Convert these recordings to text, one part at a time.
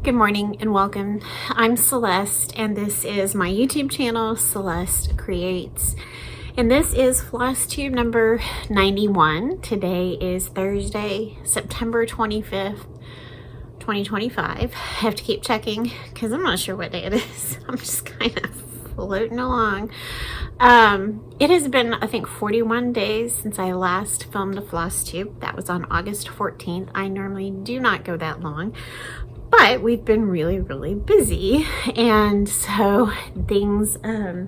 Good morning and welcome. I'm Celeste and this is my YouTube channel, Celeste Creates. And this is Flosstube number 91. Today is Thursday, September 25th, 2025. I have to keep checking because I'm not sure what day it is. I'm just kind of floating along. It has been, I think, 41 days since I last filmed a Flosstube. That was on August 14th. I normally do not go that long. But we've been really busy, and so things, I'm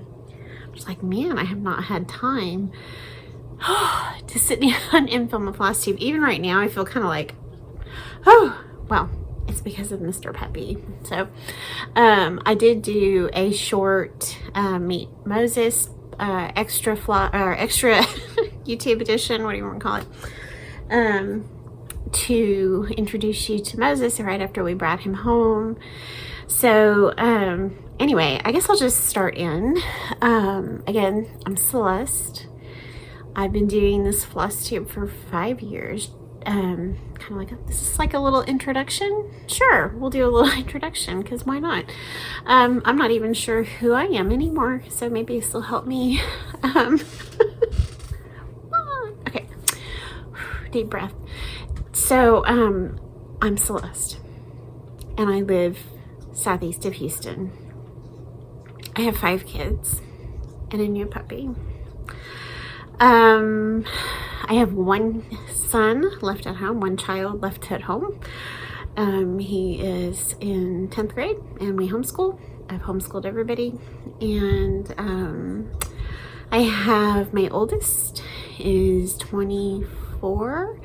just like, man, I have not had time to sit down and film a Flosstube. Even right now, I feel kind of like, oh, well, it's because of Mr. Peppy. So I did do a short Meet Moses extra YouTube edition, what do you want to call it? To introduce you to Moses right after we brought him home. So anyway, I guess I'll just start in. Again, I'm Celeste. I've been doing this Flosstube for 5 years. Kind of like, this is like a little introduction. Sure, we'll do a little introduction because why not? I'm not even sure who I am anymore, so maybe this will help me. Okay, deep breath. So, I'm Celeste, and I live southeast of Houston. I have 5 kids and a new puppy. I have one son left at home, one child left at home. He is in 10th grade, and we homeschool. I've homeschooled everybody, and I have my oldest is 24.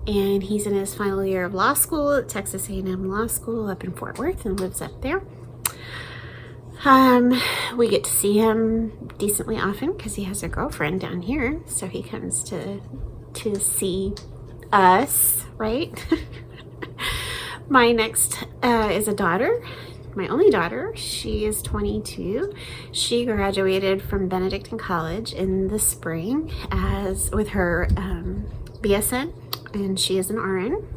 And he's in his final year of law school at Texas A&M Law School up in Fort Worth and lives up there. We get to see him decently often because he has a girlfriend down here. So he comes to see us, right? My next is a daughter, my only daughter. She is 22. She graduated from Benedictine College in the spring with her BSN. And she is an RN,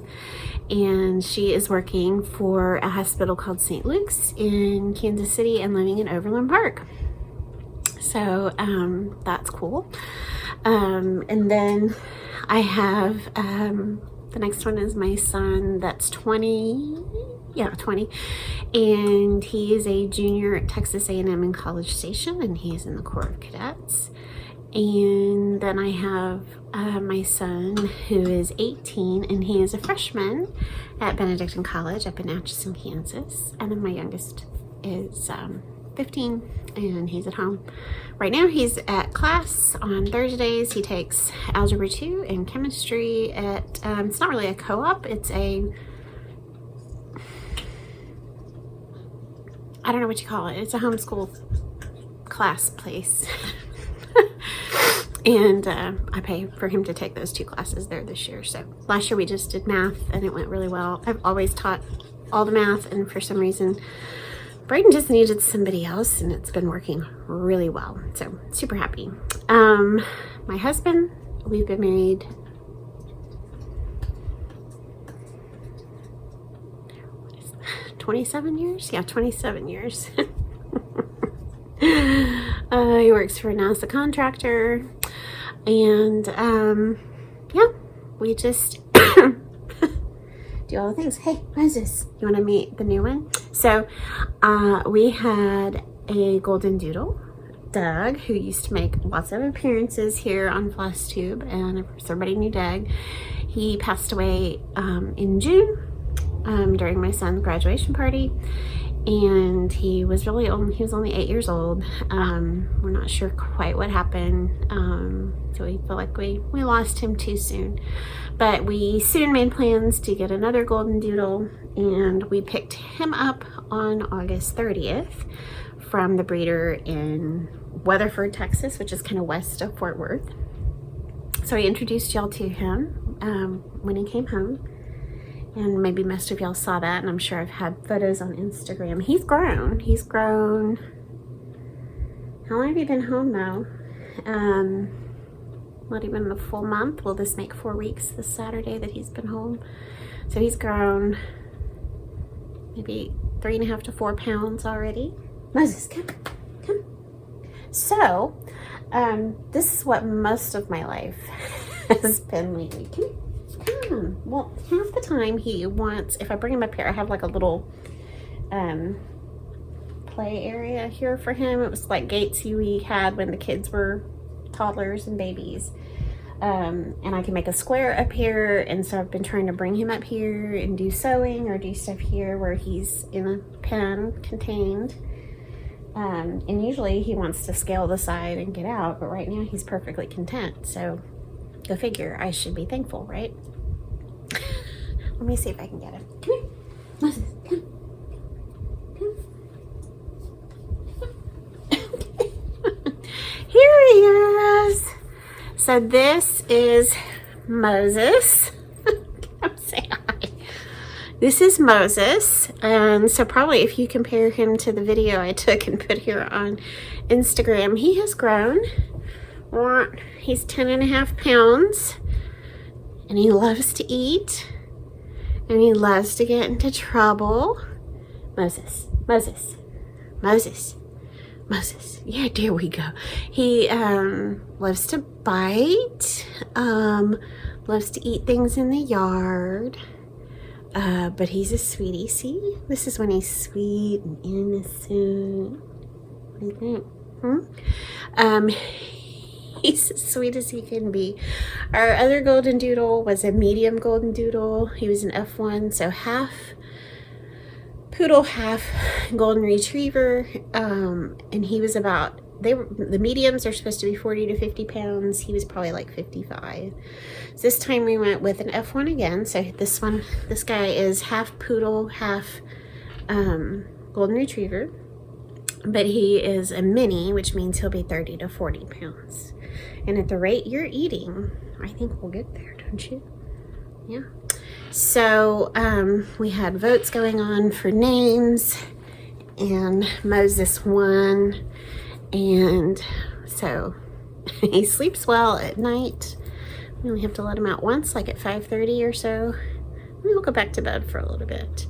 and she is working for a hospital called St. Luke's in Kansas City and living in Overland Park. So that's cool. And then I have the next one is my son that's 20, and he is a junior at Texas A&M in College Station, and he's in the Corps of Cadets. And then I have my son who is 18, and he is a freshman at Benedictine College up in Atchison, Kansas. And then my youngest is 15, and he's at home. Right now he's at class on Thursdays. He takes Algebra 2 and Chemistry at, it's not really a co-op, it's I don't know what you call it. It's a homeschool class place. And I pay for him to take those 2 classes there this year. So last year we just did math and it went really well. I've always taught all the math, and for some reason Braden just needed somebody else, and it's been working really well. So super happy. My husband, we've been married 27 years? Yeah, 27 years. He works for a NASA contractor, and yeah, we just do all the things. Hey, Moses, you want to meet the new one? So we had a golden doodle, Doug, who used to make lots of appearances here on Flosstube, and of course everybody knew Doug. He passed away in June during my son's graduation party. And he was really old. He was only 8 years old. We're not sure quite what happened. So we feel like we lost him too soon. But we soon made plans to get another golden doodle, and we picked him up on August 30th from the breeder in Weatherford, Texas, which is kind of west of Fort Worth. So I introduced y'all to him when he came home. And maybe most of y'all saw that, and I'm sure I've had photos on Instagram. He's grown. How long have you been home now? Not even a full month. Will this make 4 weeks this Saturday that he's been home? So he's grown maybe 3.5 to 4 pounds already. Moses, come, come. So, this is what most of my life has been lately. Come. Well, half the time he wants, if I bring him up here, I have like a little play area here for him. It was like gates we had when the kids were toddlers and babies. And I can make a square up here, and so I've been trying to bring him up here and do sewing or do stuff here where he's in a pen contained. And usually he wants to scale the side and get out, but right now he's perfectly content. So go figure, I should be thankful, right? Let me see if I can get him. Come here. Moses, come. Here he is. So this is Moses. Come say hi. This is Moses. And so probably if you compare him to the video I took and put here on Instagram, he has grown. He's 10.5 pounds. And he loves to eat. And he loves to get into trouble. Moses, Moses, Moses. Moses, yeah, there we go. He loves to bite, loves to eat things in the yard, but he's a sweetie. See, this is when he's sweet and innocent. What do you think? He's as sweet as he can be. Our other golden doodle was a medium golden doodle. He was an F1, so half poodle, half golden retriever, and he was about, the mediums are supposed to be 40 to 50 pounds. He was probably like 55. So this time we went with an F1 again. So this guy is half poodle, half golden retriever, but he is a mini, which means he'll be 30 to 40 pounds. And at the rate you're eating, I think we'll get there, don't you? Yeah. So we had votes going on for names, and Moses won, and so he sleeps well at night. We only have to let him out once, like at 5:30 or so. We'll go back to bed for a little bit.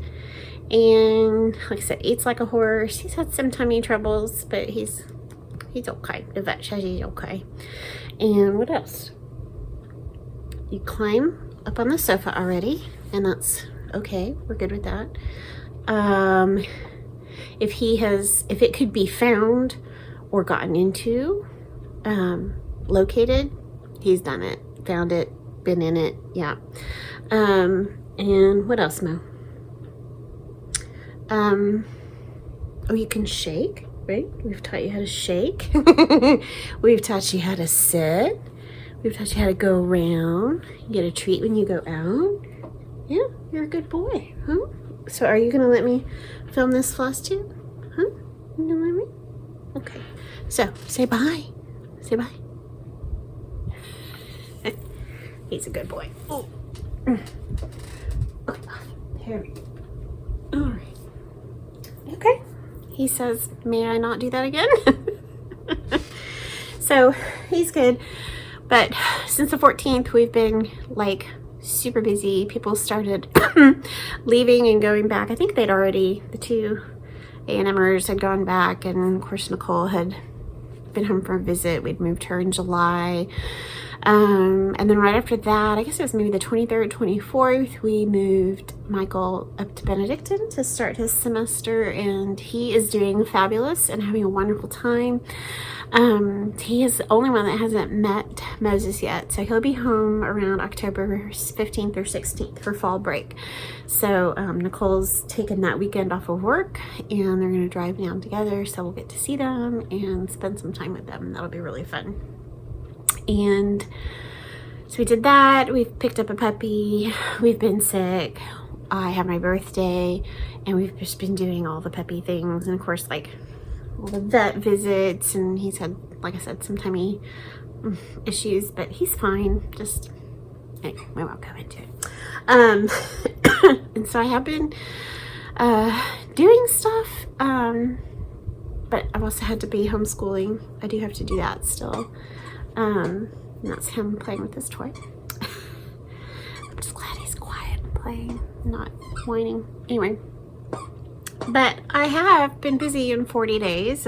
And like I said, eats like a horse. He's had some tummy troubles, but he's okay. The vet says he's okay. And what else? You climb up on the sofa already, and that's okay. We're good with that. If it could be found or gotten into, located, he's done it, found it, been in it. Yeah. And what else, Mo? Oh, you can shake, right? We've taught you how to shake. We've taught you how to sit. We've taught you how to go around. You get a treat when you go out. Yeah, you're a good boy, huh? So are you gonna let me film this Flosstube? Huh? You gonna let me? Okay. So say bye. Say bye. He's a good boy. Oh. There we go. All right. Okay. He says, may I not do that again? So he's good. But since the 14th, we've been like super busy. People started leaving and going back. I think they'd already, the two A&Mers had gone back, and of course Nicole had been home for a visit. We'd moved her in July. And then right after that, I guess it was maybe the 23rd, 24th, we moved Michael up to Benedictine to start his semester, and he is doing fabulous and having a wonderful time. He is the only one that hasn't met Moses yet, so he'll be home around October 15th or 16th for fall break. So Nicole's taken that weekend off of work, and they're going to drive down together, so we'll get to see them and spend some time with them. That'll be really fun. And so we did that. We've picked up a puppy. We've been sick. I had my birthday, and we've just been doing all the puppy things, and of course like all the vet visits, and he's had, like I said, some tummy issues, but he's fine. Just anyway, we won't go into it. And so I have been doing stuff, but I've also had to be homeschooling. I do have to do that still. And that's him playing with his toy. I'm just glad he's quiet and playing, not whining. Anyway, But I have been busy in 40 days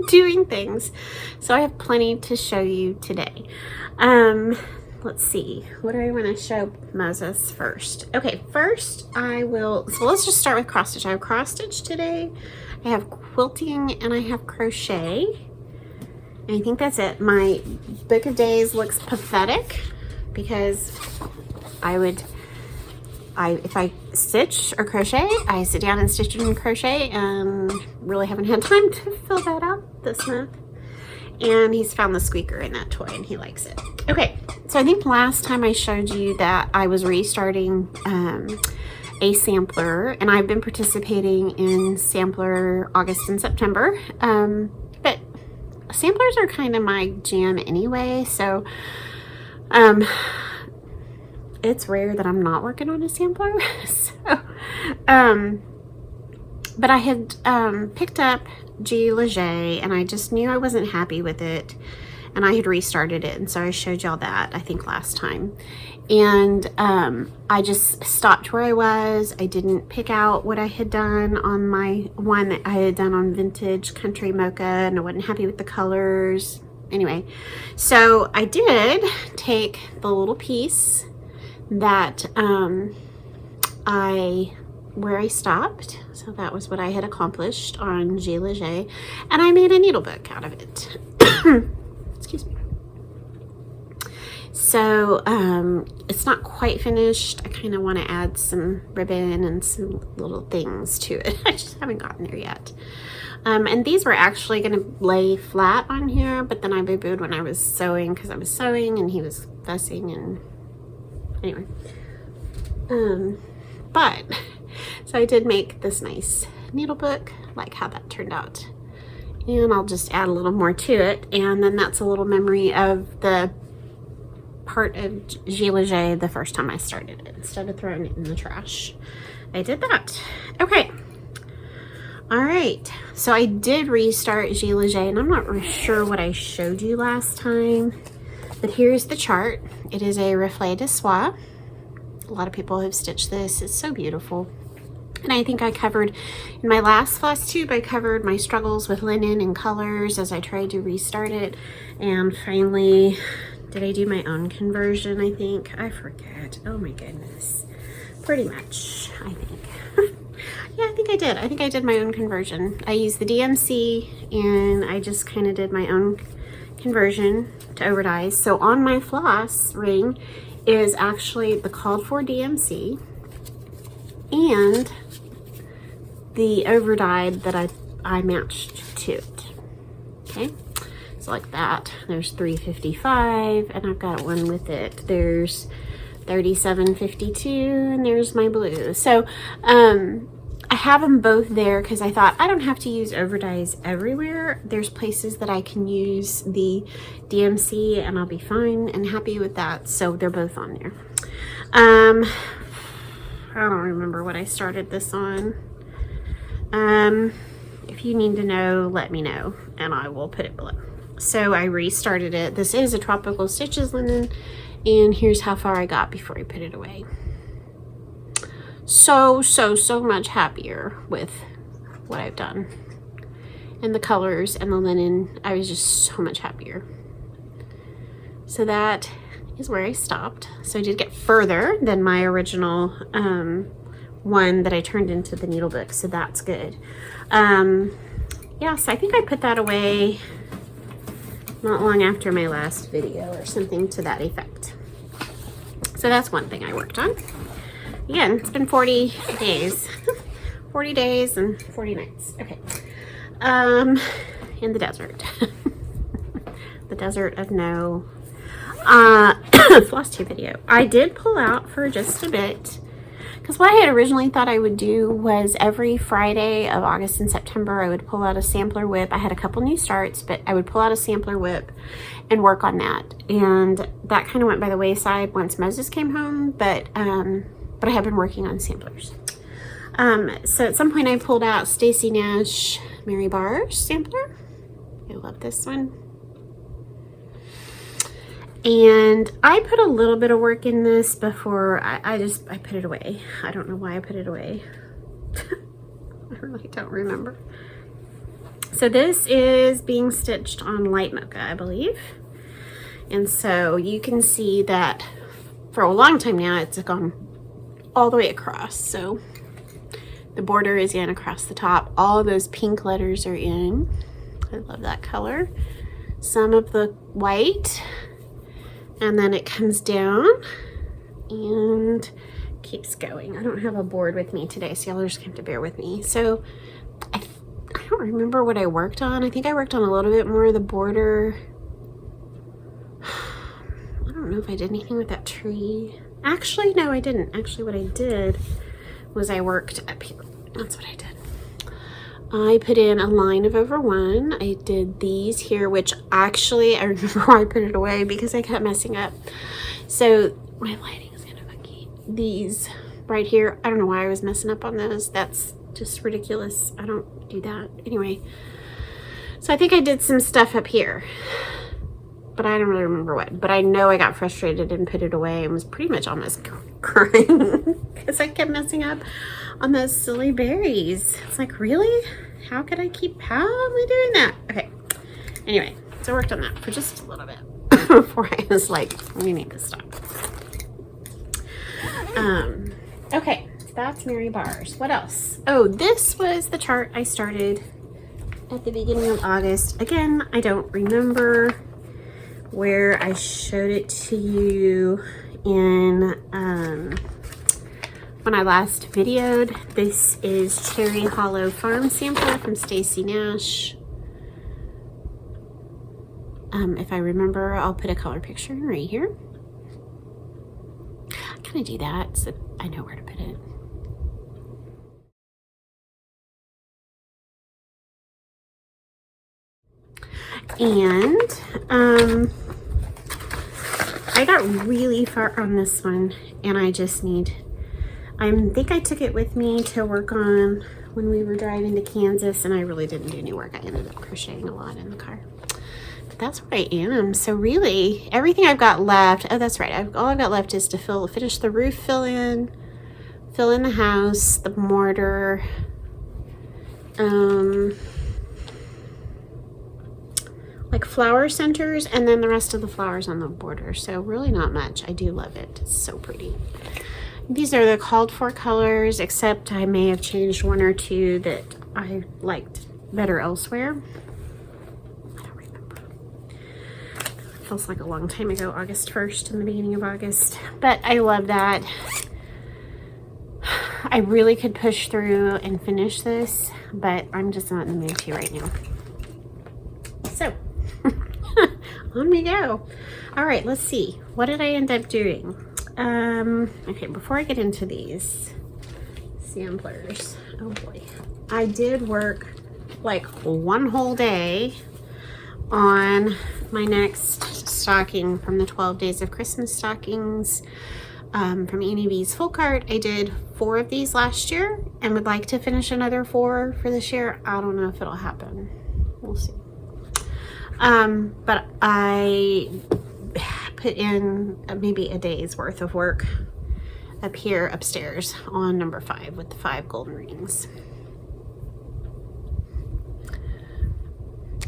doing things, so I have plenty to show you today. Let's see, what do I want to show Moses first? Okay, first I will, so let's just start with cross stitch. I have cross stitch today, I have quilting, and I have crochet. And I think that's it. My book of days looks pathetic because if I stitch or crochet, I sit down and stitch and crochet, and really haven't had time to fill that out this month. And he's found the squeaker in that toy and he likes it. Okay, so I think last time I showed you that I was restarting a sampler, and I've been participating in sampler August and September. But samplers are kind of my jam anyway, so it's rare that I'm not working on a sampler. So, but I had picked up G Leger, and I just knew I wasn't happy with it, and I had restarted it, and so I showed y'all that I think last time. And I just stopped where I was. I didn't pick out what I had done on my one that I had done on Vintage Country Mocha, and I wasn't happy with the colors. Anyway, so I did take the little piece that where I stopped. So that was what I had accomplished on G Leger, and I made a needle book out of it. Excuse me. So it's not quite finished. I kind of want to add some ribbon and some little things to it. I just haven't gotten there yet. And these were actually going to lay flat on here, but then I boo-booed when I was sewing because I was sewing and he was fussing, and anyway. But so I did make this nice needle book, like how that turned out. And I'll just add a little more to it, and then that's a little memory of the part of G Leger the first time I started it. Instead of throwing it in the trash, I did that. Okay. All right. So I did restart G Leger, and I'm not really sure what I showed you last time, but here's the chart. It is a reflet de soie. A lot of people have stitched this. It's so beautiful. And I think I covered, in my last Flosstube, I covered my struggles with linen and colors as I tried to restart it. And finally, did I do my own conversion, I think? I forget. Oh my goodness. Pretty much, I think. Yeah, I think I did. I think I did my own conversion. I used the DMC, and I just kind of did my own conversion to overdyes. So on my floss ring is actually the called for DMC and the overdyed that I matched to it. Okay, so like that. There's 355, and I've got one with it. There's 3752, and there's my blue. So I have them both there because I thought I don't have to use overdyes everywhere. There's places that I can use the DMC and I'll be fine and happy with that. So they're both on there. I don't remember what I started this on. If you need to know, let me know and I will put it below. So I restarted it. This is a Tropical Stitches linen, and here's how far I got before I put it away. So much happier with what I've done. And the colors and the linen, I was just so much happier. So that is where I stopped. So I did get further than my original one that I turned into the needle book, so that's good. Yeah, so I think I put that away not long after my last video or something to that effect. So that's one thing I worked on. Again, it's been 40 days. 40 days and 40 nights. Okay. In the desert. The desert of no Flosstube video. I did pull out for just a bit, because what I had originally thought I would do was every Friday of August and September I would pull out a sampler whip. I had a couple new starts, but I would pull out a sampler whip and work on that, and that kind of went by the wayside once Moses came home, but I have been working on samplers. So at some point I pulled out Stacy Nash Mary Barr's sampler. I love this one. And I put a little bit of work in this before I put it away. I don't know why I put it away. I don't really don't remember. So this is being stitched on light mocha, I believe. And so you can see that for a long time now, it's gone all the way across. So the border is in across the top. All of those pink letters are in. I love that color. Some of the white, and then it comes down and keeps going. I don't have a board with me today, so y'all are just gonna have to bear with me. So I don't remember what I worked on. I think I worked on a little bit more of the border. I don't know if I did anything with that tree. Actually, no, I didn't. Actually, what I did was I worked up here. That's what I did. I put in a line of over one. I did these here, which actually I remember why I put it away because I kept messing up. So my lighting is kind of funky. These right here, I don't know why I was messing up on those. That's just ridiculous. I don't do that. Anyway, so I think I did some stuff up here, but I don't really remember what. But I know I got frustrated and put it away and was pretty much almost crying because I kept messing up on those silly berries. It's like, really? How am I doing that? Okay. Anyway, so I worked on that for just a little bit before I was like, we need to stop. Okay, that's Mary Bars. What else? Oh, this was the chart I started at the beginning of August. Again, I don't remember where I showed it to you in when I last videoed. This is Cherry Hollow Farm Sampler from Stacy Nash. If I remember, I'll put a color picture right here. I kind of do that so I know where to put it. And I got really far on this one, and I just need, I think I took it with me to work on when we were driving to Kansas, and I really didn't do any work. I ended up crocheting a lot in the car. But that's where I am. So really, everything I've got left, oh, that's right. All I've got left is to finish the roof, fill in the house, the mortar, like flower centers, and then the rest of the flowers on the border. So really not much. I do love it. It's so pretty. These are the called for colors, except I may have changed one or two that I liked better elsewhere. I don't remember. It feels like a long time ago, August 1st, in the beginning of August. But I love that. I really could push through and finish this, but I'm just not in the mood to right now. So, on we go. All right, let's see. What did I end up doing? Okay, before I get into these samplers, oh boy. I did work like one whole day on my next stocking from the 12 Days of Christmas stockings from Annie B's Full Cart. I did 4 of these last year and would like to finish another 4 for this year. I don't know if it'll happen. We'll see. But I put in maybe a day's worth of work up here upstairs on number 5 with the 5 golden rings.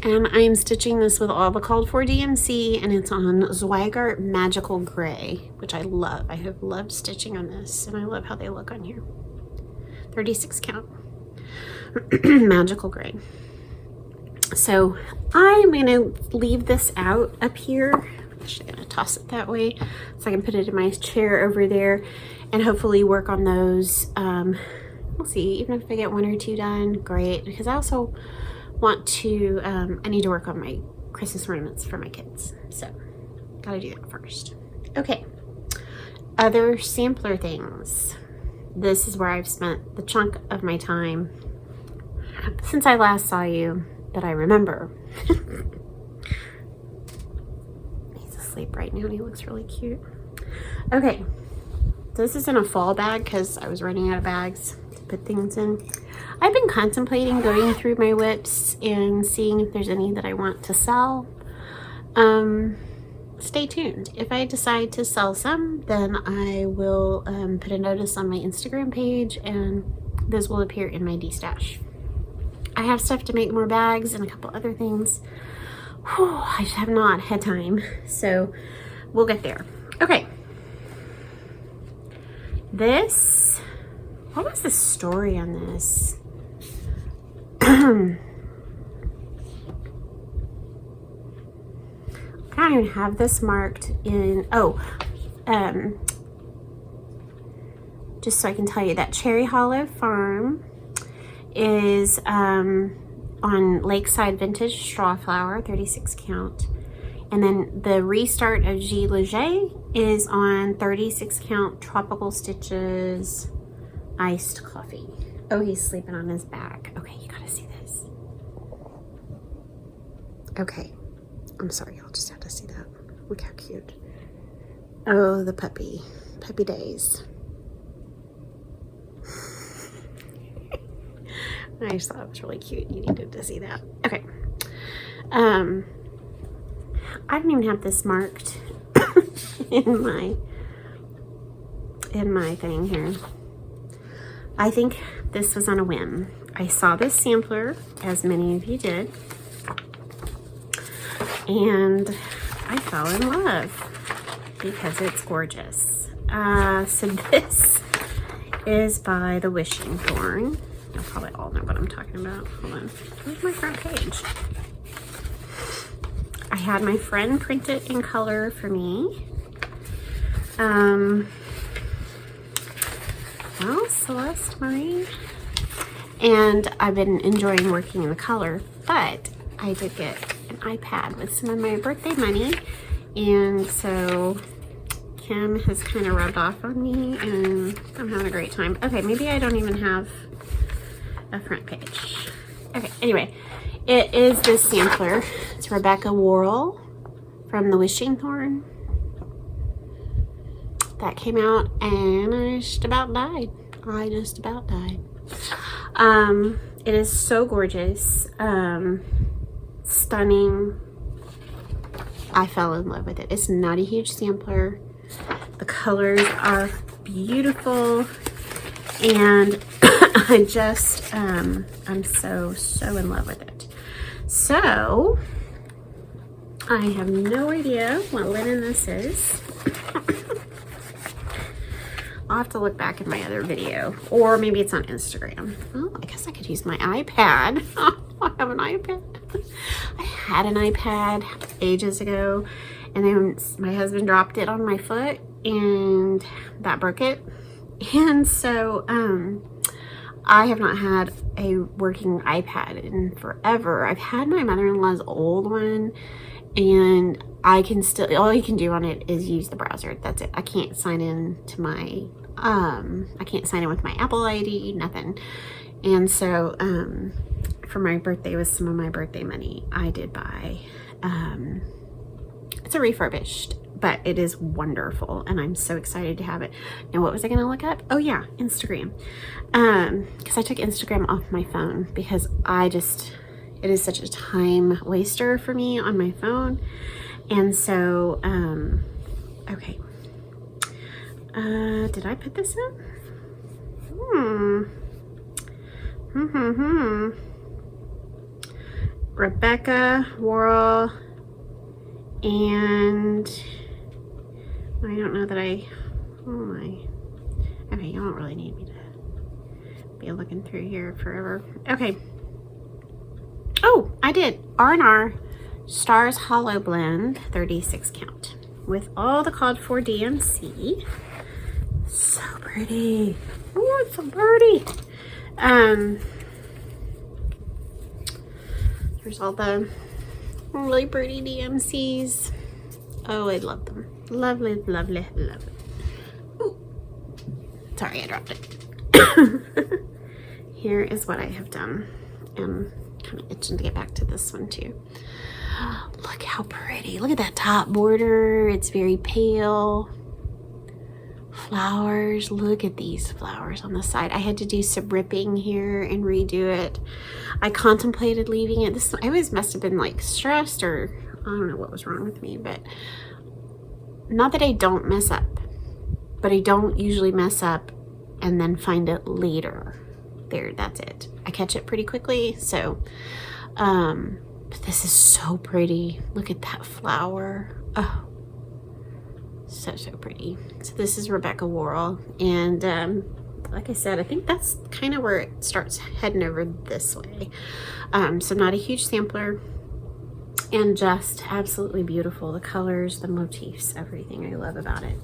And I'm stitching this with all the called for DMC, and it's on Zweigart Magical Gray, which I love. I have loved stitching on this, and I love how they look on here. 36 count. Magical Gray. So I'm going to leave this out up here. I'm actually going to toss it that way so I can put it in my chair over there and hopefully work on those. We'll see. Even if I get 1 or 2 done, great. Because I also want to, I need to work on my Christmas ornaments for my kids. So gotta do that first. Okay. Other sampler things. This is where I've spent the chunk of my time since I last saw you that I remember. He's asleep right now and he looks really cute. Okay, this is in a fall bag because I was running out of bags to put things in. I've been contemplating going through my whips and seeing if there's any that I want to sell. Stay tuned. If I decide to sell some, then I will put a notice on my Instagram page and those will appear in my D-stash. I have stuff to make more bags and a couple other things. Whew, I just have not had time, so we'll get there. Okay. This, what was the story on this? I don't even have this marked in, just so I can tell you that Cherry Hollow Farm is on Lakeside Vintage Straw Flower, 36 count. And then the Restart of G. Leger is on 36 count Tropical Stitches Iced Coffee. Oh, he's sleeping on his back. Okay, you gotta see this. Okay, I'm sorry, you'll just have to see that. Look how cute. Oh, the puppy days. I just thought it was really cute. You needed to see that. Okay. I don't even have this marked in my thing here. I think this was on a whim. I saw this sampler, as many of you did, and I fell in love because it's gorgeous. So this is by the Wishing Thorn. You'll probably all know what I'm talking about. Hold on. Where's my front page? I had my friend print it in color for me. Well, Celeste Marie. And I've been enjoying working in the color, but I did get an iPad with some of my birthday money. And so Kim has kind of rubbed off on me and I'm having a great time. Okay, maybe I don't even have a front page. Okay, anyway, it is this sampler. It's Rebecca Worrell from the Wishing Thorn. That came out and I just about died. It is so gorgeous. Stunning. I fell in love with it. It's not a huge sampler. The colors are beautiful. And I just, I'm so in love with it. So, I have no idea what linen this is. I'll have to look back in my other video, or maybe it's on Instagram. Oh, I guess I could use my iPad. I have an iPad. I had an iPad ages ago, and then my husband dropped it on my foot, and that broke it. And so, I have not had a working iPad in forever. I've had my mother-in-law's old one, and I can still, all you can do on it is use the browser. That's it. I can't sign in to my, I can't sign in with my Apple ID, nothing. And so, for my birthday, with some of my birthday money, I did buy, it's a refurbished, but it is wonderful, and I'm so excited to have it. Now, what was I gonna look up? Oh yeah, Instagram. Because I took Instagram off my phone because it is such a time waster for me on my phone. And so, okay. Did I put this in? Rebecca Worrell, and I don't know that I, oh my, okay, you don't really need me to be looking through here forever. Okay. Oh, I did. R&R Stars Hollow Blend, 36 count, with all the called for DMC. So pretty. Oh, it's so pretty. There's all the really pretty DMCs. Oh, I love them. Lovely, lovely, lovely. Ooh. Sorry, I dropped it. Here is what I have done. I'm kind of itching to get back to this one too. Look how pretty. Look at that top border. It's very pale. Flowers. Look at these flowers on the side. I had to do some ripping here and redo it. I contemplated leaving it. I always must have been like stressed, or I don't know what was wrong with me, but not that I don't mess up, but I don't usually mess up and then find it later. There, that's it. I catch it pretty quickly. So, but this is so pretty. Look at that flower. Oh, so pretty. So this is Rebecca Worrell, and like I said, I think that's kind of where it starts heading over this way. So not a huge sampler, and just absolutely beautiful. The colors, the motifs, everything I love about it.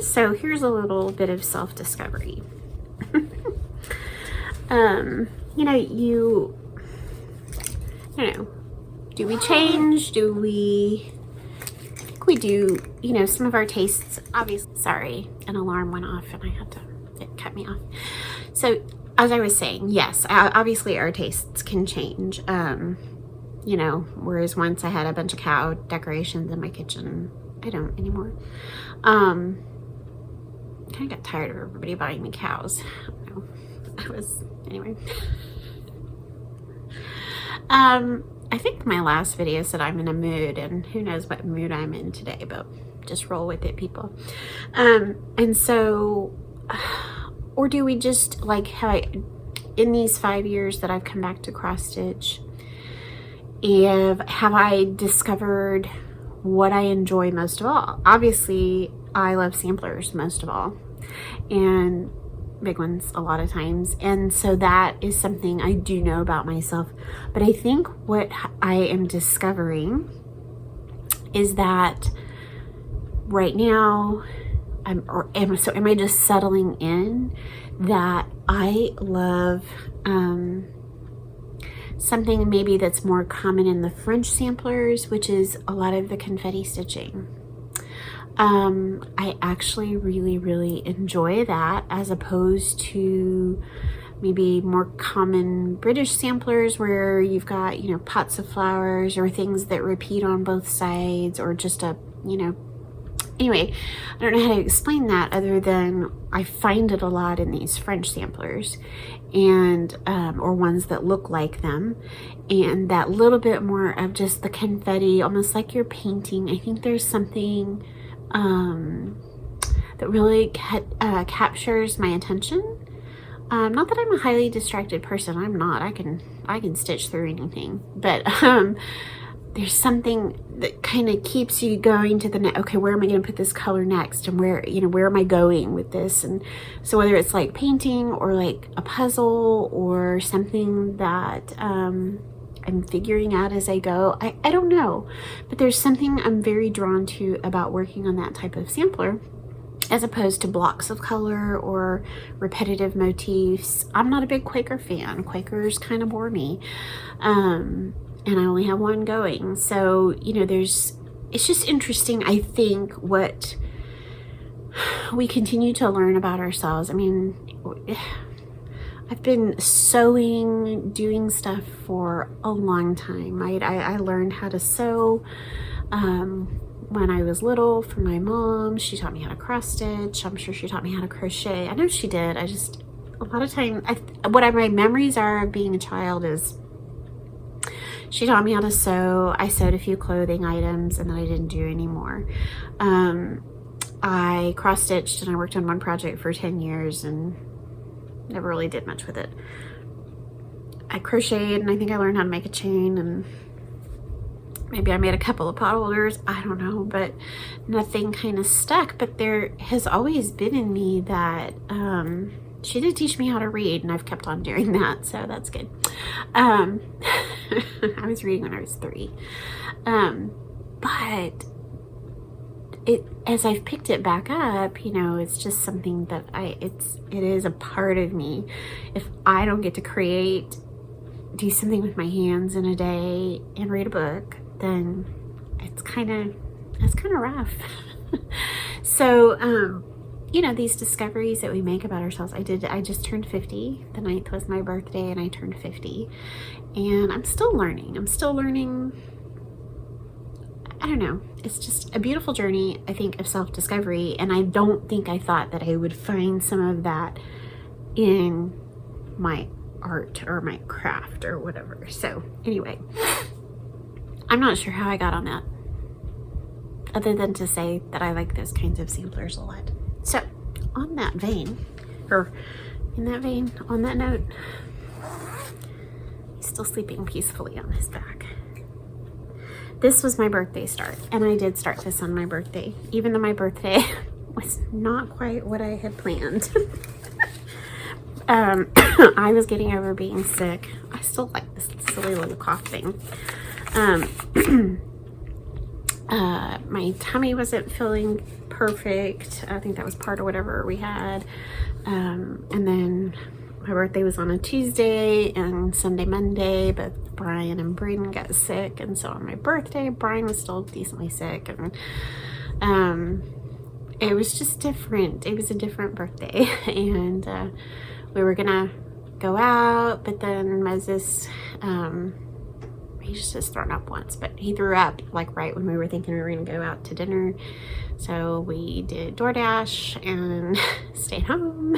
So here's a little bit of self-discovery. You know, I don't know, do we change? Do we, I think we do, you know, some of our tastes, obviously. Sorry, an alarm went off and I had to, it cut me off. So as I was saying, yes, obviously our tastes can change. You know, whereas once I had a bunch of cow decorations in my kitchen, I don't anymore. I kind of got tired of everybody buying me cows. I don't know. Anyway. I think my last video said I'm in a mood, and who knows what mood I'm in today, but just roll with it, people. And so, or do we just, like, in these 5 years that I've come back to cross stitch, have I discovered what I enjoy most of all? Obviously, I love samplers most of all, and big ones a lot of times, and so that is something I do know about myself. But I think what I am discovering is that right now am I just settling in that I love something maybe that's more common in the French samplers, which is a lot of the confetti stitching. I actually really enjoy that, as opposed to maybe more common British samplers where you've got, you know, pots of flowers or things that repeat on both sides, or just a, you know, anyway, I don't know how to explain that other than I find it a lot in these French samplers, and or ones that look like them, and that little bit more of just the confetti, almost like you're painting. I think there's something that really captures my attention. Not that I'm a highly distracted person. I'm not. I can stitch through anything. But there's something that kind of keeps you going to the next. Okay, where am I going to put this color next? And where am I going with this? And so whether it's like painting or like a puzzle or something that I'm figuring out as I go, I don't know, but there's something I'm very drawn to about working on that type of sampler, as opposed to blocks of color or repetitive motifs. I'm not a big Quaker fan. Quakers kind of bore me, and I only have one going. So, you know, it's just interesting, I think, what we continue to learn about ourselves. I mean, I've been sewing, doing stuff for a long time, right? I learned how to sew when I was little from my mom. She taught me how to cross stitch. I'm sure she taught me how to crochet. I know she did. I just, a lot of time, my memories are of being a child is she taught me how to sew. I sewed a few clothing items, and then I didn't do anymore. I cross stitched, and I worked on one project for 10 years and never really did much with it. I crocheted, and I think I learned how to make a chain, and maybe I made a couple of pot holders. I don't know, but nothing kind of stuck. But there has always been in me that she did teach me how to read, and I've kept on doing that, so that's good. I was reading when I was 3, but as I've picked it back up, you know, it's just something that it is a part of me. If I don't get to do something with my hands in a day and read a book, then it's kind of rough. So, you know, these discoveries that we make about ourselves. I just turned 50. The 9th was my birthday, and I turned 50, and I'm still learning. I don't know. It's just a beautiful journey, I think, of self-discovery. And I don't think I thought that I would find some of that in my art or my craft or whatever. So anyway, I'm not sure how I got on that, other than to say that I like those kinds of samplers a lot. So on that vein, or In that vein, on that note, he's still sleeping peacefully on his back. This was my birthday start, and I did start this on my birthday, even though my birthday was not quite what I had planned. I was getting over being sick. I still like this silly little cough thing. My tummy wasn't feeling perfect. I think that was part of whatever we had. And then my birthday was on a Tuesday, and Sunday, Monday, both Brian and Braden got sick. And so on my birthday, Brian was still decently sick. And it was just different. It was a different birthday. And we were gonna go out, but then Moses, he's just thrown up once, but he threw up like right when we were thinking we were gonna go out to dinner. So we did DoorDash and stayed home.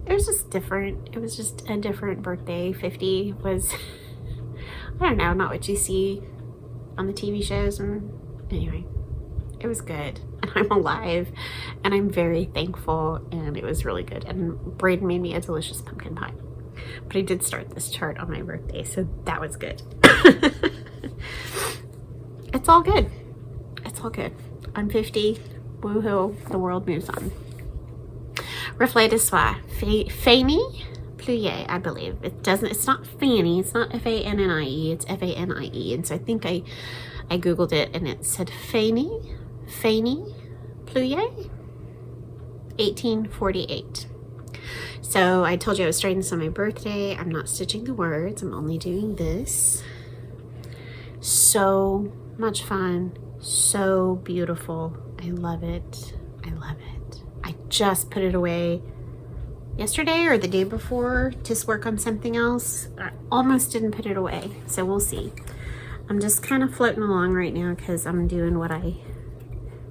It was just different. It was just a different birthday. 50 was, I don't know, not what you see on the TV shows. And anyway, it was good. And I'm alive, and I'm very thankful, and it was really good. And Braden made me a delicious pumpkin pie. But I did start this chart on my birthday, so that was good. It's all good. It's all good. I'm 50. Woohoo. The world moves on. Reflet de soie. Fanny Plié, I believe. It's not Fanny. It's not F-A-N-N-I-E. It's F-A-N-I-E. And so I think I Googled it, and it said Fanny Plié, 1848. So I told you I was starting this on my birthday. I'm not stitching the words. I'm only doing this. So much fun. So beautiful. I love it. I love it. I just put it away yesterday or the day before to work on something else. I almost didn't put it away. So we'll see. I'm just kind of floating along right now because I'm doing whatever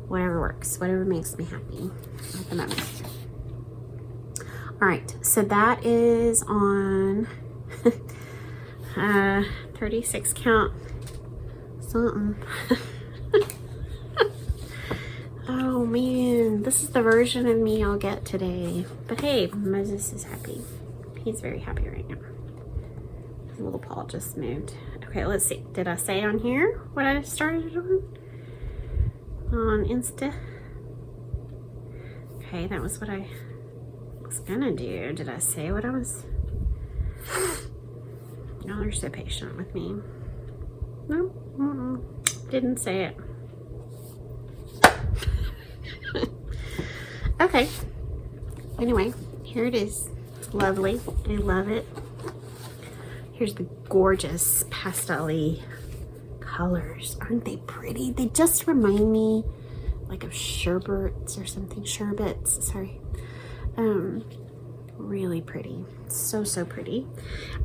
works, whatever makes me happy at the moment. All right, so that is on 36 count something. Oh man, this is the version of me I'll get today. But hey, Moses is happy. He's very happy right now. His little paw just moved. Okay, let's see. Did I say on here what I started on Insta? Okay, that was what I was gonna do. Did I say what I was? Y'all are so patient with me. No, didn't say it. Okay. Anyway, here it is. It's lovely. I love it. Here's the gorgeous pastel-y colors. Aren't they pretty? They just remind me like of sherbets or something. Sherbets, sorry. Really pretty. So pretty.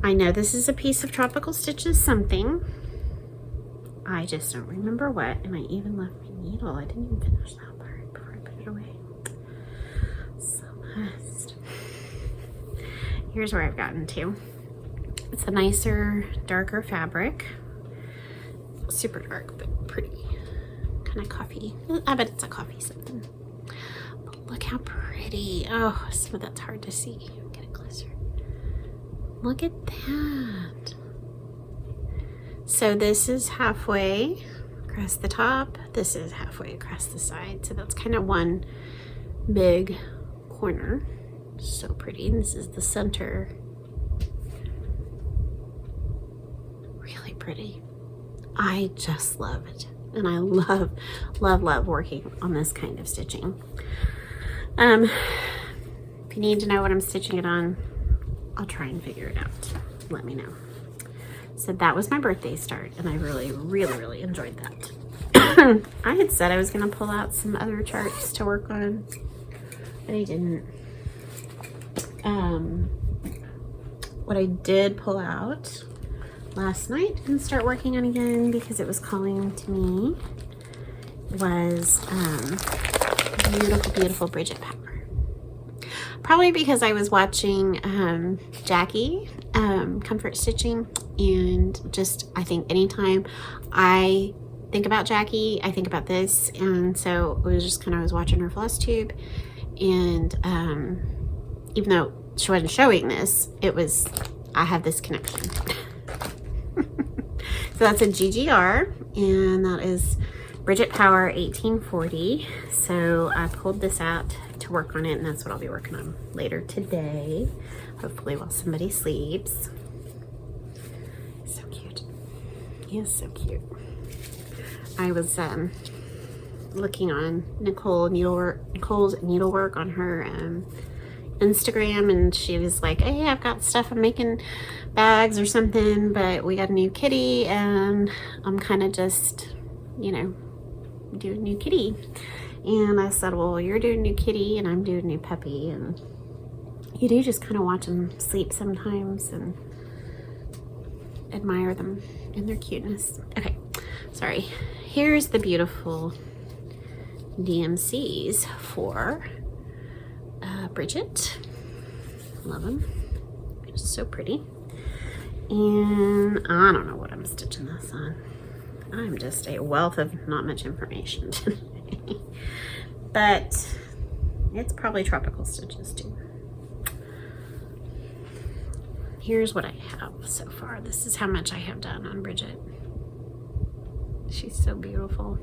I know this is a piece of Tropical Stitches something. I just don't remember what. And I even left my needle. I didn't even finish that part before I put it away. Celeste. Here's where I've gotten to. It's a nicer, darker fabric. Super dark, but pretty. Kind of coffee. I bet it's a coffee something. But look how pretty. Oh, some of that's hard to see. Get it closer. Look at that. So this is halfway across the top. This is halfway across the side. So that's kind of one big corner. So pretty. And this is the center. Really pretty. I just love it. And I love working on this kind of stitching. If you need to know what I'm stitching it on, I'll try and figure it out. Let me know. So that was my birthday start, and I really enjoyed that. I had said I was going to pull out some other charts to work on, but I didn't. What I did pull out last night and start working on again because it was calling to me was beautiful Bridget Power. Probably because I was watching Jackie Comfort Stitching, and just I think anytime I think about Jackie, I think about this. And so it was just kind of, I was watching her Flosstube, and even though she wasn't showing this. It was, I have this connection. So that's a GGR, and that is Bridget Power 1840. So I pulled this out to work on it, and that's what I'll be working on later today, hopefully while somebody sleeps. So cute. He is so cute. I was looking on Nicole's needlework on her Instagram, and she was like, hey, I've got stuff, I'm making bags or something, but we got a new kitty, and I'm kind of just, you know, doing new kitty. And I said, well, you're doing new kitty and I'm doing new puppy, and you do just kind of watch them sleep sometimes and admire them and their cuteness. Okay, sorry. Here's the beautiful DMCs for Bridget. Love them. Just so pretty. And I don't know what I'm stitching this on. I'm just a wealth of not much information today. But it's probably tropical stitches too. Here's what I have so far. This is how much I have done on Bridget. She's so beautiful.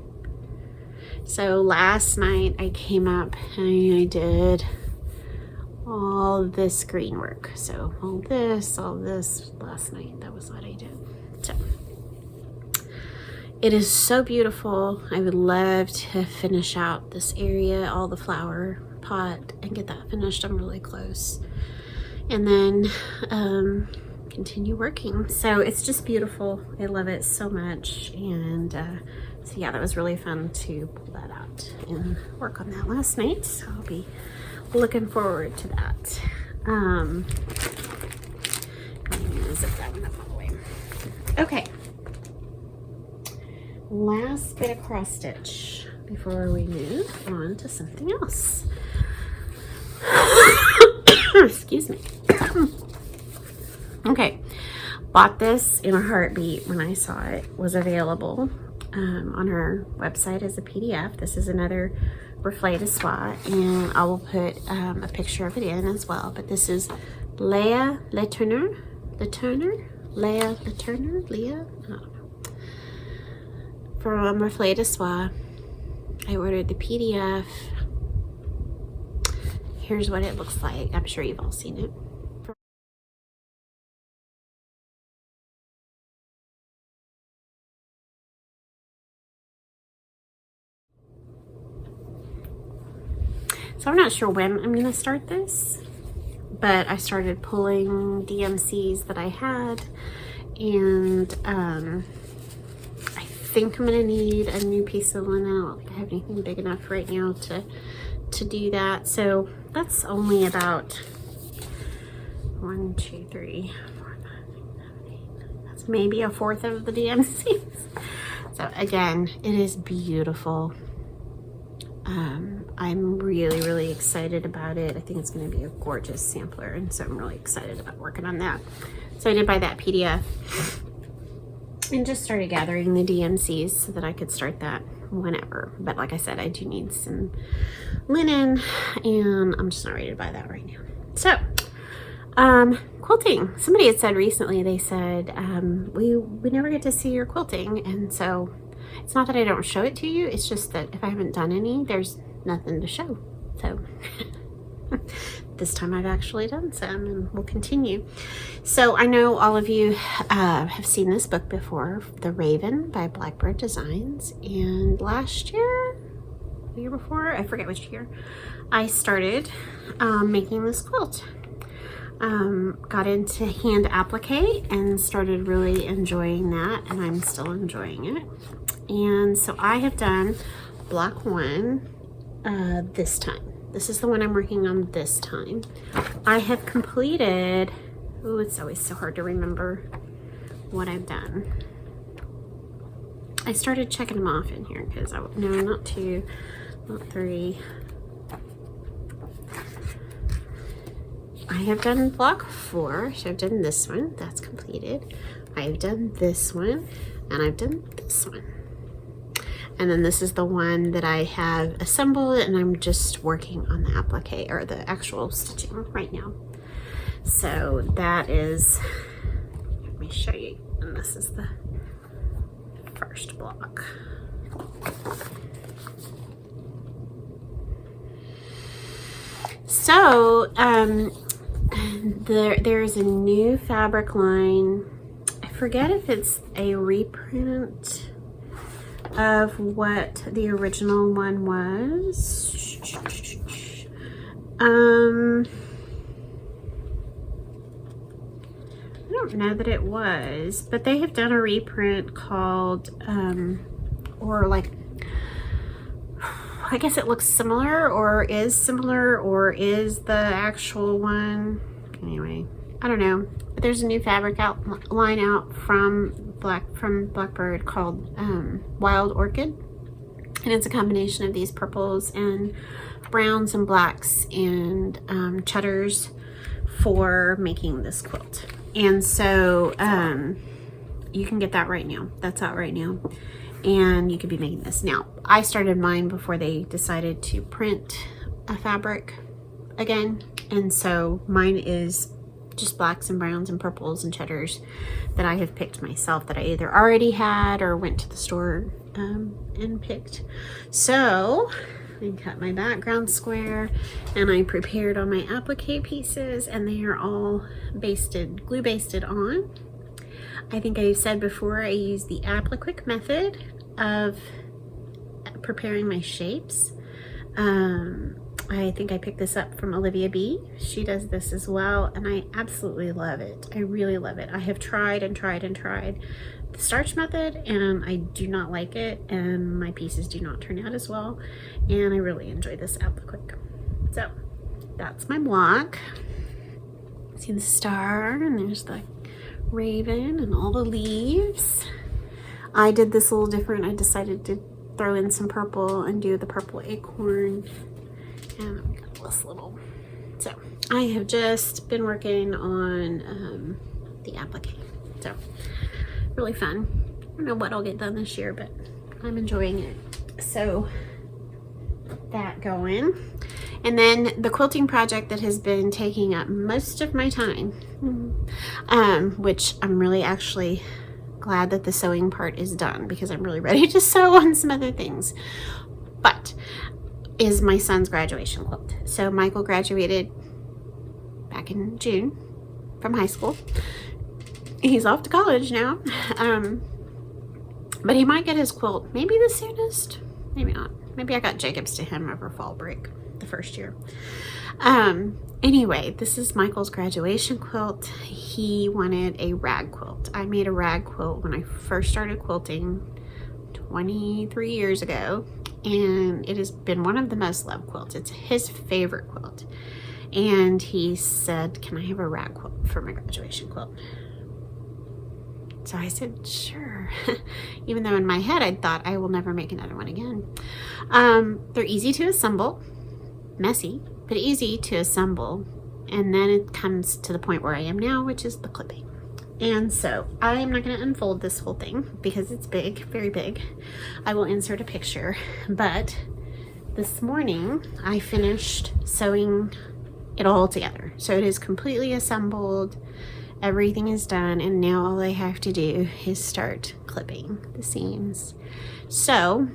So last night I came up and I did all this green work. So all this last night. That was what I did. So it is so beautiful. I would love to finish out this area, all the flower pot, and get that finished. I'm really close. And then continue working. So it's just beautiful. I love it so much. And so yeah, that was really fun to pull that out and work on that last night. So I'll be looking forward to that. I'm gonna zip that one up all the way. Okay. Last bit of cross stitch before we move on to something else. Excuse me. Okay, bought this in a heartbeat when I saw it was available on her website as a PDF. This is another Reflet de Soie, and I will put a picture of it in as well. But this is Leah Leturner, I don't know, from Reflet de Soie. I ordered the PDF. Here's what it looks like. I'm sure you've all seen it. So I'm not sure when I'm gonna start this, but I started pulling DMCs that I had, and I think I'm gonna need a new piece of linen. I don't think I have anything big enough right now to do that. So that's only about 1, 2, 3, 4, 5, 6, 7, 8. That's maybe a fourth of the DMCs. So again, it is beautiful. I'm really, really excited about it. I think it's going to be a gorgeous sampler, and so I'm really excited about working on that. So I did buy that PDF and just started gathering the DMCs so that I could start that whenever. But like I said, I do need some linen, and I'm just not ready to buy that right now. So quilting. Somebody had said recently, they said, we never get to see your quilting, and so it's not that I don't show it to you, it's just that if I haven't done any, there's nothing to show. So this time I've actually done some, and we'll continue. So I know all of you have seen this book before, The Raven by Blackbird Designs, and last year, the year before, I forget which year, I started making this quilt. Got into hand applique and started really enjoying that, and I'm still enjoying it. And so I have done block 1 this time. This is the one I'm working on this time. I have completed, oh, it's always so hard to remember what I've done. I started checking them off in here because no, not 2, not 3. I have done block 4, so I've done this one, that's completed. I've done this one, and I've done this one. And then this is the one that I have assembled, and I'm just working on the applique, or the actual stitching right now. So that is, let me show you, and this is the first block. So there's a new fabric line. I forget if it's a reprint of what the original one was. I don't know that it was, but they have done a reprint called, or like, I guess it looks similar, or is similar, or is the actual one. Anyway, I don't know. But there's a new fabric line out from Blackbird called Wild Orchid, and it's a combination of these purples and browns and blacks and cheddars for making this quilt. And so you can get that right now. That's out right now. And you could be making this. Now, I started mine before they decided to print a fabric again. And so mine is just blacks and browns and purples and cheddars that I have picked myself, that I either already had or went to the store and picked. So I cut my background square and I prepared all my applique pieces, and they are all basted, glue basted on. I think I said before, I use the applique method of preparing my shapes. I think I picked this up from Olivia B. She does this as well, and I absolutely love it. I really love it. I have tried and tried and tried the starch method, and I do not like it, and my pieces do not turn out as well, and I really enjoy this applique. So that's my block. See the star, and there's the raven and all the leaves. I did this a little different. I decided to throw in some purple and do the purple acorn, and I've got this little. So I have just been working on the applique. So really fun. I don't know what I'll get done this year, but I'm enjoying it. So that going. And then the quilting project that has been taking up most of my time, which I'm really actually glad that the sewing part is done, because I'm really ready to sew on some other things, but is my son's graduation quilt. So Michael graduated back in June from high school. He's off to college now, but he might get his quilt maybe the soonest, maybe not. Maybe I got Jacobs to him over fall break the first year. Anyway, this is Michael's graduation quilt. He wanted a rag quilt. I made a rag quilt when I first started quilting 23 years ago, and it has been one of the most loved quilts. It's his favorite quilt, and he said, can I have a rag quilt for my graduation quilt? So I said, sure. Even though in my head I thought I will never make another one again. They're easy to assemble, messy, but easy to assemble. And then it comes to the point where I am now, which is the clipping. And so I am not going to unfold this whole thing because it's big, very big. I will insert a picture. But this morning I finished sewing it all together. So it is completely assembled. Everything is done, and now all I have to do is start clipping the seams. So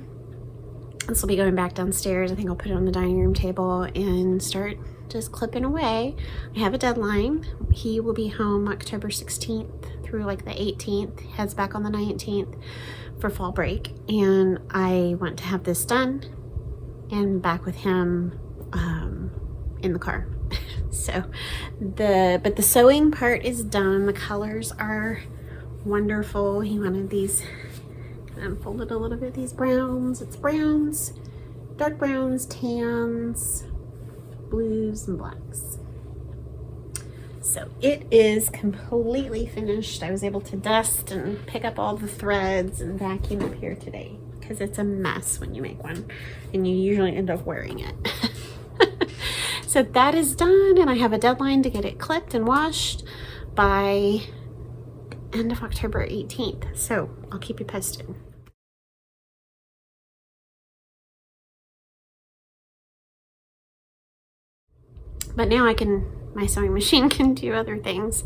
this will be going back downstairs. I think I'll put it on the dining room table and start just clipping away. I have a deadline. He will be home October 16th through like the 18th, heads back on the 19th for fall break, and I want to have this done and back with him in the car. So but the sewing part is done. The colors are wonderful. He wanted these, unfold it a little bit, these browns. It's browns, dark browns, tans, blues, and blacks. So it is completely finished. I was able to dust and pick up all the threads and vacuum up here today, because it's a mess when you make one and you usually end up wearing it. So that is done, and I have a deadline to get it clipped and washed by end of October 18th. So I'll keep you posted. But now I can my sewing machine can do other things.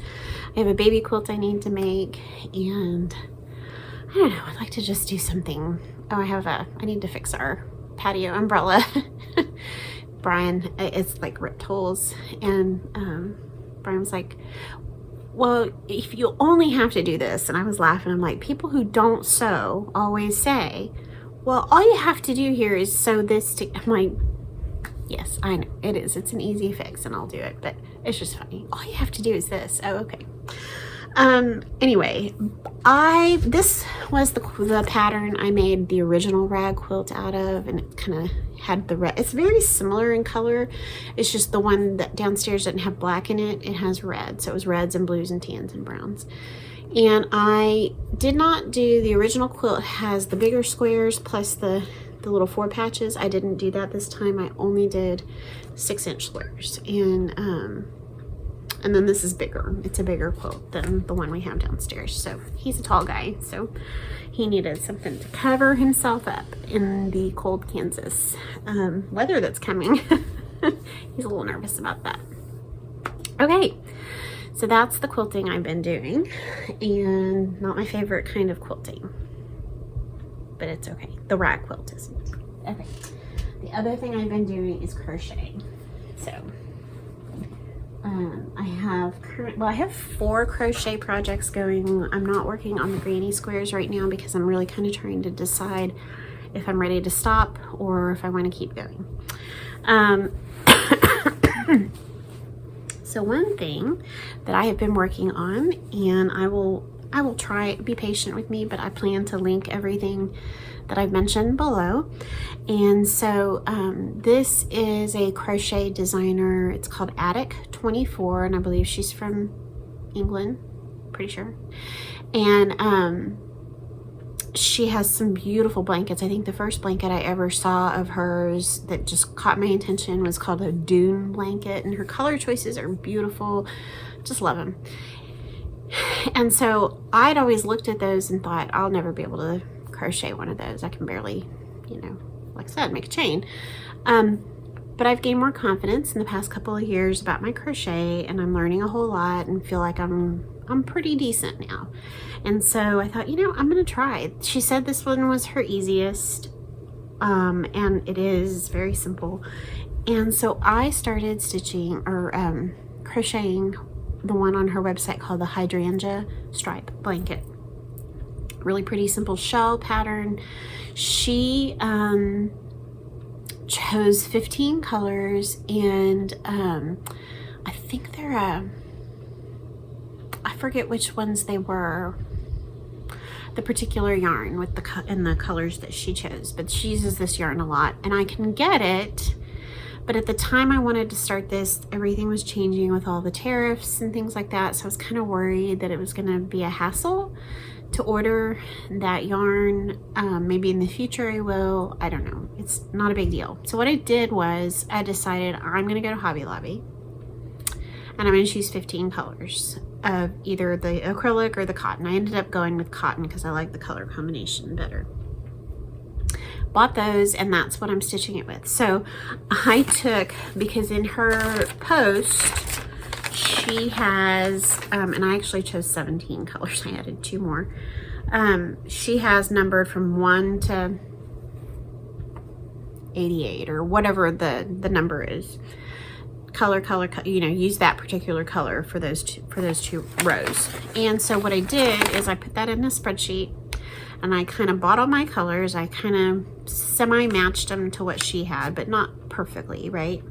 I have a baby quilt I need to make, and I don't know, I'd like to just do something. Oh, I need to fix our patio umbrella. Brian, it's like ripped holes, and Brian was like, well, if you only have to do this, and I was laughing. I'm like, people who don't sew always say, well, all you have to do here is sew this to, I'm like, yes, I know it is. It's an easy fix and I'll do it, but it's just funny. All you have to do is this. Oh, okay. Anyway, this was the pattern I made the original rag quilt out of, and it kind of had the red. It's very similar in color. It's just the one that downstairs didn't have black in it. It has red. So it was reds and blues and tans and browns. And I did not do the original quilt. It has the bigger squares plus the little 4 patches. I didn't do that this time. I only did 6-inch squares. And then this is bigger. It's a bigger quilt than the one we have downstairs. So he's a tall guy, so he needed something to cover himself up in the cold Kansas weather that's coming. He's a little nervous about that. Okay, so that's the quilting I've been doing, and not my favorite kind of quilting, but it's okay. The rag quilt isn't. Okay, the other thing I've been doing is crocheting. So I have 4 crochet projects going. I'm not working on the granny squares right now because I'm really kind of trying to decide if I'm ready to stop or if I want to keep going. So one thing that I have been working on, and I will try, be patient with me, but I plan to link everything that I've mentioned below. And so this is a crochet designer. It's called Attic 24, and I believe she's from England, pretty sure. And she has some beautiful blankets. I think the first blanket I ever saw of hers that just caught my attention was called a dune blanket, and her color choices are beautiful. Just love them. And so I'd always looked at those and thought, I'll never be able to crochet one of those. I can barely, you know, like I said, make a chain. But I've gained more confidence in the past couple of years about my crochet, and I'm learning a whole lot and feel like I'm pretty decent now. And so I thought, you know, I'm gonna try. She said this one was her easiest, and it is very simple. And so I started stitching or crocheting the one on her website called the Hydrangea stripe blanket. Really pretty simple shell pattern. She chose 15 colors, and I think they're I forget which ones they were, the particular yarn with the colors that she chose, but she uses this yarn a lot, and I can get it. But at the time I wanted to start this, everything was changing with all the tariffs and things like that, so I was kind of worried that it was going to be a hassle to order that yarn. Maybe in the future I will. I don't know. It's not a big deal. So what I did was I decided I'm going to go to Hobby Lobby, and I'm going to choose 15 colors of either the acrylic or the cotton. I ended up going with cotton because I like the color combination better. Bought those, and that's what I'm stitching it with. So I took, because in her post she has, and I actually chose 17 colors. I added 2 more. She has numbered from 1 to 88 or whatever the number is. Color, you know, use that particular color for those two rows. And so what I did is I put that in a spreadsheet, and I kind of bought all my colors. I kind of semi-matched them to what she had, but not perfectly, right?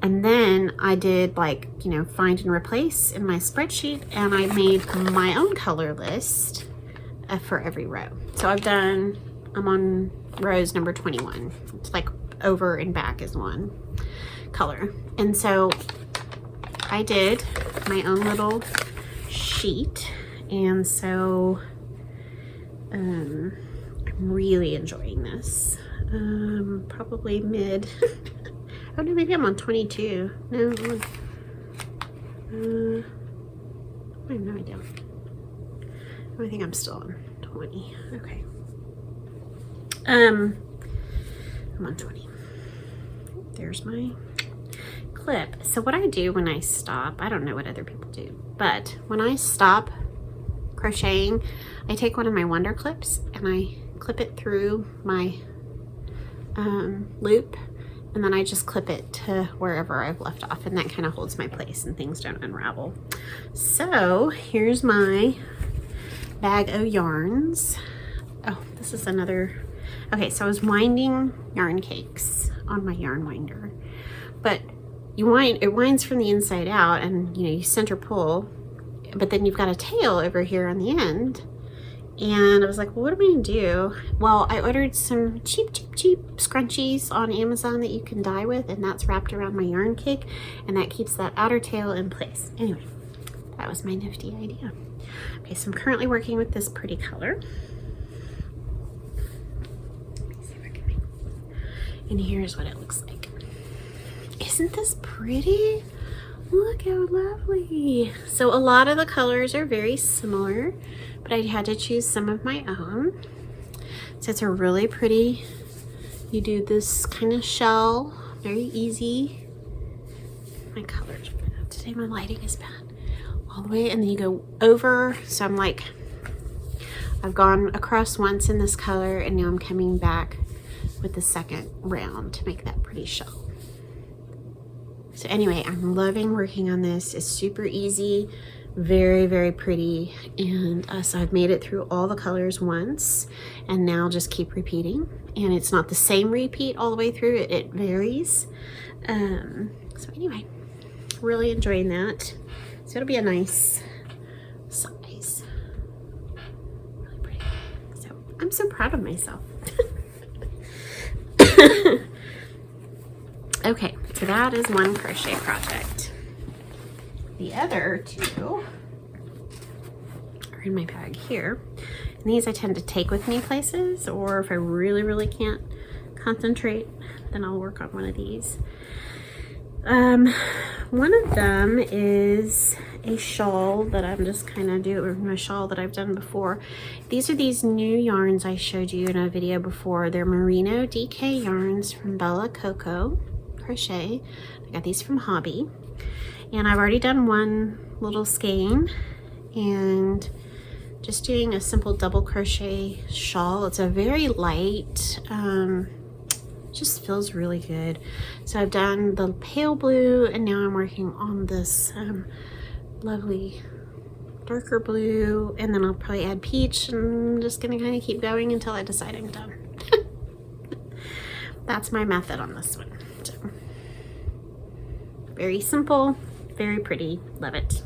And then I did, like, you know, find and replace in my spreadsheet, and I made my own color list for every row. So I'm on rows number 21. It's like over and back is one color. And so I did my own little sheet, and so I'm really enjoying this. Probably mid. Oh no, maybe I'm on 22. No, I have no idea. I think I'm still on 20. Okay. I'm on 20. There's my clip. So what I do when I stop, I don't know what other people do, but when I stop crocheting, I take one of my Wonder clips and I clip it through my loop, and then I just clip it to wherever I've left off, and that kind of holds my place and things don't unravel. So here's my bag of yarns. Oh, this is another, okay, so I was winding yarn cakes on my yarn winder, but it winds from the inside out, and you know, you center pull, but then you've got a tail over here on the end. And I was like, well, what am I gonna do? Well, I ordered some cheap scrunchies on Amazon that you can dye with, and that's wrapped around my yarn cake, and that keeps that outer tail in place. Anyway, that was my nifty idea. Okay, so I'm currently working with this pretty color. Let me see if I can make, and here's what it looks like. Isn't this pretty? Look how lovely. So a lot of the colors are very similar, but I had to choose some of my own. So it's a really pretty, you do this kind of shell, very easy. My colors are bad today, my lighting is bad. All the way, and then you go over. So I'm like, I've gone across once in this color, and now I'm coming back with the second round to make that pretty shell. So anyway, I'm loving working on this. It's super easy, very pretty, and so I've made it through all the colors once, and now just keep repeating. And it's not the same repeat all the way through, it varies. So anyway, really enjoying that. So it'll be a nice size, really pretty. So I'm so proud of myself. Okay, so that is one crochet project. The other two are in my bag here. And these I tend to take with me places, or if I really can't concentrate, then I'll work on one of these. One of them is a shawl that I'm just kind of doing, a shawl that I've done before. These are these new yarns I showed you in a video before. They're Merino DK yarns from Coco Crochet. I got these from Hobby, and I've already done one little skein and just doing a simple double crochet shawl. It's a very light, just feels really good. So I've done the pale blue, and now I'm working on this lovely darker blue, and then I'll probably add peach, and I'm just gonna kind of keep going until I decide I'm done. That's my method on this one. So, very simple, very pretty, love it.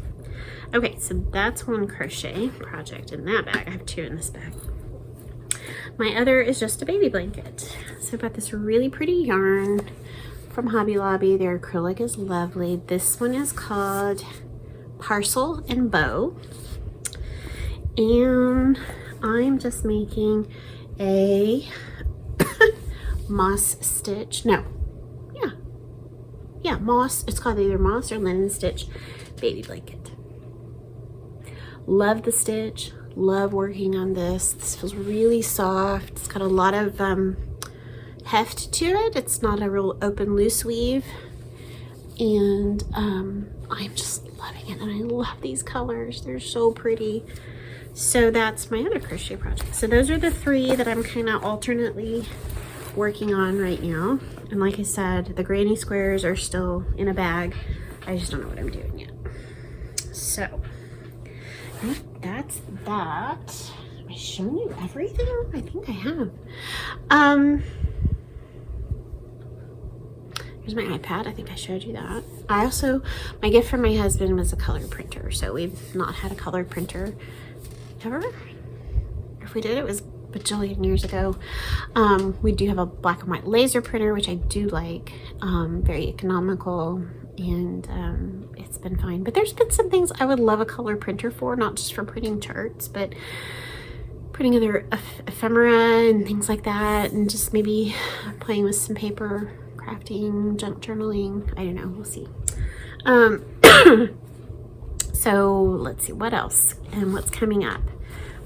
Okay, so that's one crochet project in that bag. I have two in this bag. My other is just a baby blanket. So I bought this really pretty yarn from Hobby Lobby. Their acrylic is lovely. This one is called Parcel and Bow. And I'm just making a moss stitch. No. Yeah, moss. It's called either moss or linen stitch baby blanket. Love the stitch. Love working on this. This feels really soft. It's got a lot of heft to it. It's not a real open loose weave, and I'm just loving it, and I love these colors. They're so pretty. So that's my other crochet project. So those are the three that I'm kind of alternately working on right now. And like I said, the granny squares are still in a bag. I just don't know what I'm doing yet. So that's that. Have I shown you everything? I think I have. Here's my iPad. I think I showed you that. I also, my gift from my husband was a color printer. So we've not had a color printer ever. If we did, it was bajillion years ago. We do have a black and white laser printer, which I do like. Very economical, and it's been fine. But there's been some things I would love a color printer for, not just for printing charts, but printing other ephemera and things like that, and just maybe playing with some paper, crafting, junk journaling. I don't know, we'll see. So let's see what else and what's coming up.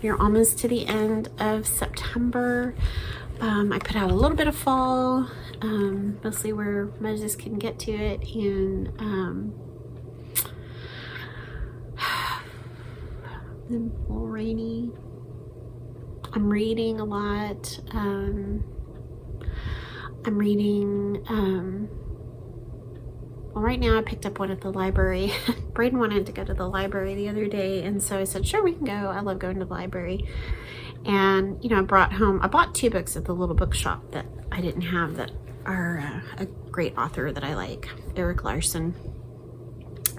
We're almost to the end of September. I put out a little bit of fall. mostly where Moses can get to it. And a little rainy. I'm reading a lot. I'm reading, well, right now I picked up one at the library. Braden wanted to go to the library the other day, and so I said, sure, we can go. I love going to the library. And, you know, I bought 2 books at the little bookshop that I didn't have that are a great author that I like, Eric Larson.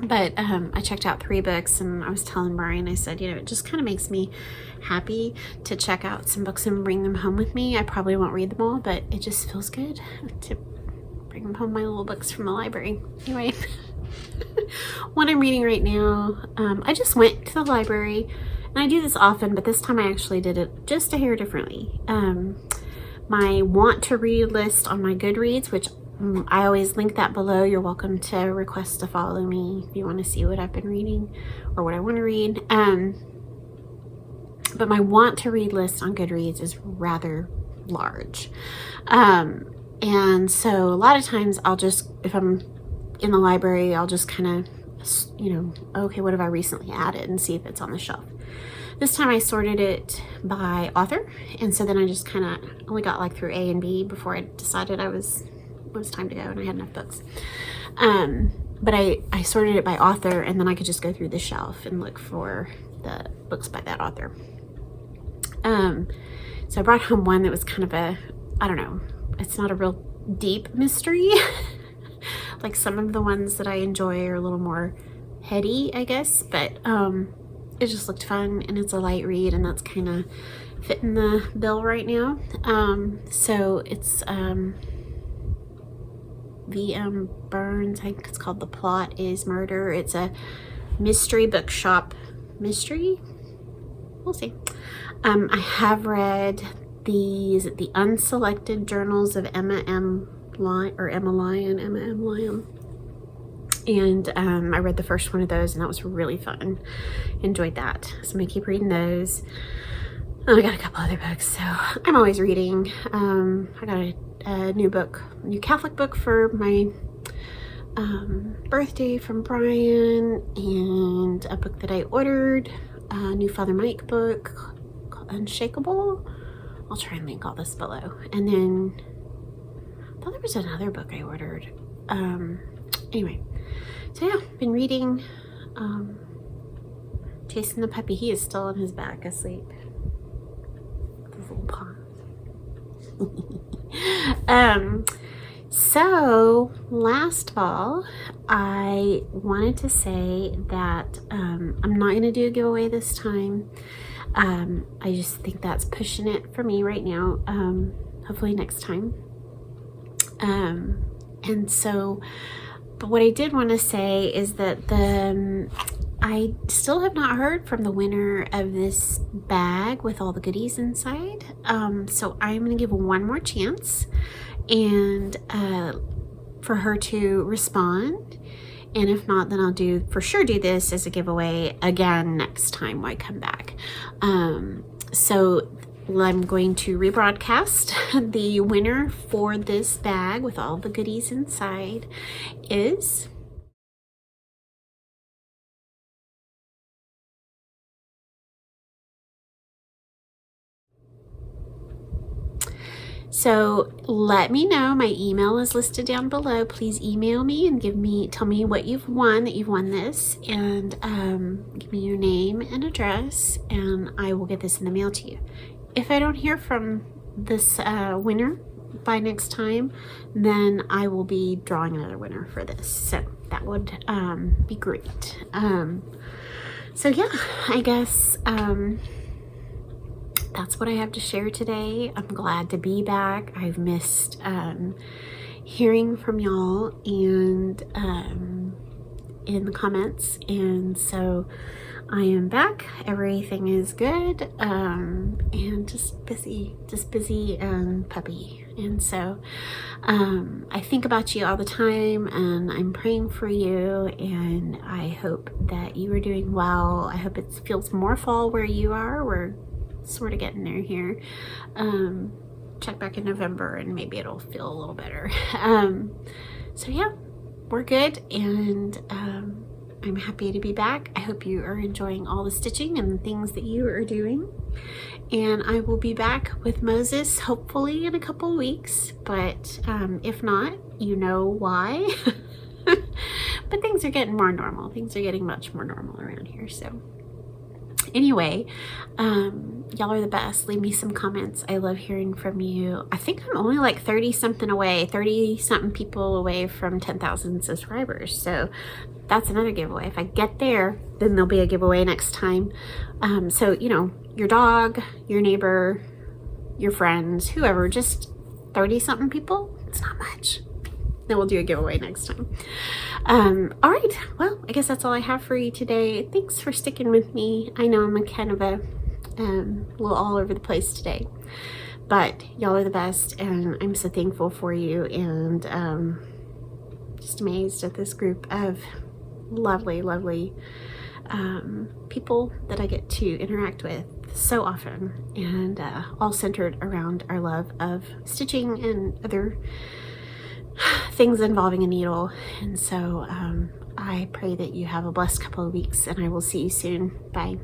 But I checked out 3 books, and I was telling Brian, I said, you know, it just kind of makes me happy to check out some books and bring them home with me. I probably won't read them all, but it just feels good to bring them home, my little books from the library. Anyway, what I'm reading right now, I just went to the library, and I do this often, but this time I actually did it just a hair differently. My want to read list on my Goodreads, which I always link that below. You're welcome to request to follow me if you want to see what I've been reading or what I want to read. But my want to read list on Goodreads is rather large. And so a lot of times I'll just, if I'm in the library, I'll just kind of, you know, okay, what have I recently added, and see if it's on the shelf. This time I sorted it by author, and so then I just kind of only got like through A and B before I decided it was time to go and I had enough books. But I sorted it by author, and then I could just go through the shelf and look for the books by that author. So I brought home one that was kind of a, I don't know, it's not a real deep mystery. Like some of the ones that I enjoy are a little more heady, I guess, but it just looked fun, and it's a light read, and that's kind of fitting the bill right now. So it's V.M. Burns, I think it's called The Plot is Murder. It's a mystery bookshop mystery. We'll see. I have read the Unselected Journals of Emma M. Lyon. And I read the first one of those, and that was really fun. Enjoyed that. So I'm gonna keep reading those. I got a couple other books, so I'm always reading. I got a new Catholic book for my birthday from Brian, and a book that I ordered, a new Father Mike book called Unshakable. I'll try and link all this below. And then I thought there was another book I ordered. Anyway, so yeah, been reading. Chasing the puppy. He is still on his back asleep. His little paws. So last of all, I wanted to say that I'm not going to do a giveaway this time. I just think that's pushing it for me right now. Hopefully next time. And so, but what I did want to say is that I still have not heard from the winner of this bag with all the goodies inside. So I'm going to give one more chance, and for her to respond. And if not, then I'll for sure do this as a giveaway again next time when I come back. So I'm going to rebroadcast. The winner for this bag with all the goodies inside is So let me know. My email is listed down below. Please email me and tell me what you've won, that you've won this, and give me your name and address, and I will get this in the mail to you. If I don't hear from this winner by next time, then I will be drawing another winner for this. So that would be great. So yeah, I guess that's what I have to share today. I'm glad to be back. I've missed hearing from y'all and in the comments, and so I am back. Everything is good, and just busy and puppy. And so I think about you all the time, and I'm praying for you, and I hope that you are doing well. I hope it feels more fall where you are. We're sort of getting there here. check back in November and maybe it'll feel a little better. So yeah, we're good, and I'm happy to be back. I hope you are enjoying all the stitching and the things that you are doing. And I will be back with Moses hopefully in a couple of weeks, but if not, you know why. But things are getting more normal. Things are getting much more normal around here. So anyway, y'all are the best. Leave me some comments. I love hearing from you. I think I'm only like 30 something people away from 10,000 subscribers. So that's another giveaway. If I get there, then there'll be a giveaway next time. So, you know, your dog, your neighbor, your friends, whoever, just 30 something people. It's not much. Then we'll do a giveaway next time. All right, well, I guess that's all I have for you today. Thanks for sticking with me. I know I'm kind of a little all over the place today, but y'all are the best, and I'm so thankful for you, and just amazed at this group of lovely, lovely people that I get to interact with so often, and all centered around our love of stitching and other things involving a needle. And so I pray that you have a blessed couple of weeks, and I will see you soon. Bye.